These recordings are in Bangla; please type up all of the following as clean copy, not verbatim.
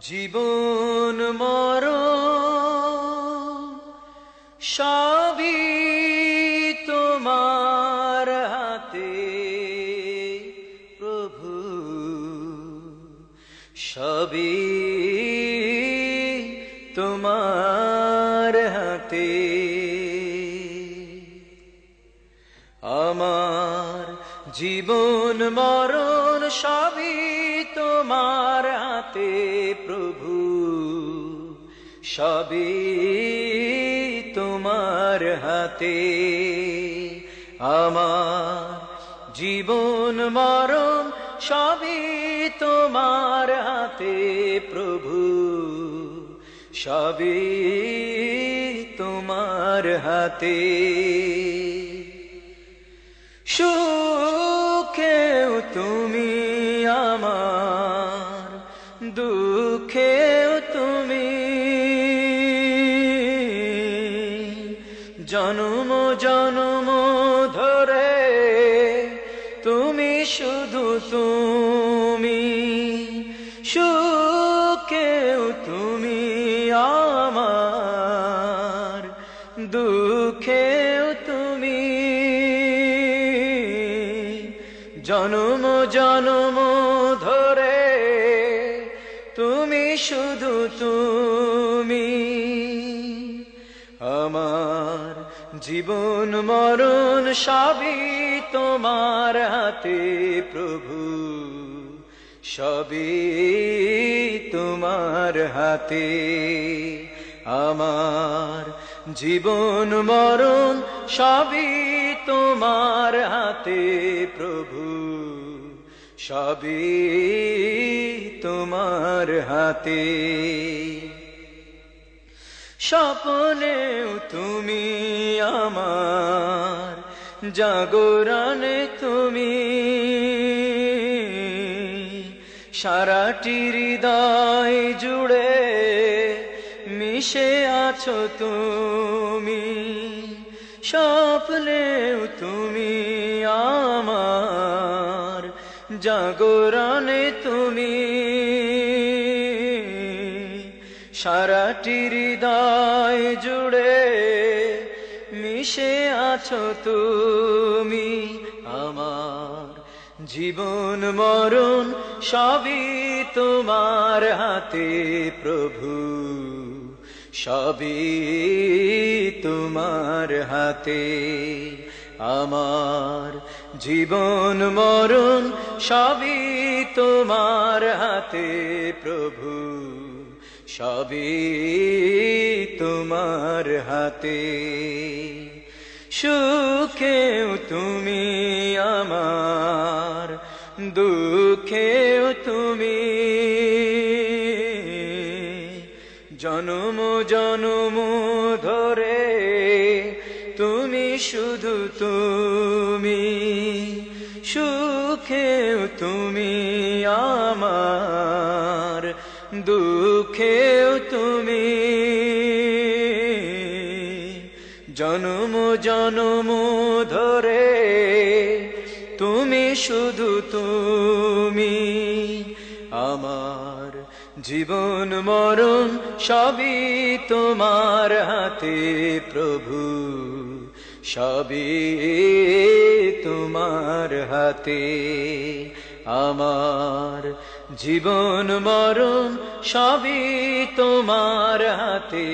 জীবন মরণ সবই তোমার হাতে প্রভু, সবই তোমার হাতে। আমার জীবন মরণ সবই তোমার হাতে প্রভু, সবই তোমার হাতে। আমার জীবন মরণ সবই তোমার হাতে প্রভু, সবই তোমার হাতে। সুখেও তুমি আমার, দুঃখেও তুমি, জন্ম জন্ম ধরে তুমি শুধু তুমি। সুখেও তুমি আমার, দুঃখেও তুমি, জন্ম জন্ম ধরে তুমি শুধু তুমি। আমার জীবন মরণ সবই তোমার হাতে প্রভু, সবই তোমার হাতে। আমার জীবন মরণ সবই তোমার হাতে প্রভু, সবই তোমার হাতে। স্বপ্নেও তুমি আমার, জাগরণে তুমি, সারাটি হৃদয় জুড়ে মিশে আছো তুমি। স্বপ্নেও তুমি আমার, জাগরণে তুমি, সারাটি হৃদয় জুড়ে মিশে আছো তুমি। আমার জীবন মরণ সবই তোমার হাতে প্রভু, সবই তোমার হাতে। আমার জীবন মরণ সবই তোমার হাতে প্রভু, সবই তোমার হাতে। সুখেও তুমি আমার, দুঃখেও তুমি, জন্ম জন্ম ধরে তুমি শুধু তুমি। সুখেও তুমি আমার, দুঃখেও তুমি, জন্ম জন্ম ধরে তুমি শুধু তুমি। আমার জীবন মরণ সবই তোমার হাতে প্রভু, সবই তোমার হাতে। আমার জীবন মরণ সবই তোমার হাতে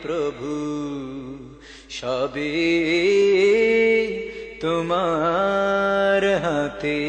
প্রভু, সবই তোমার হাতে।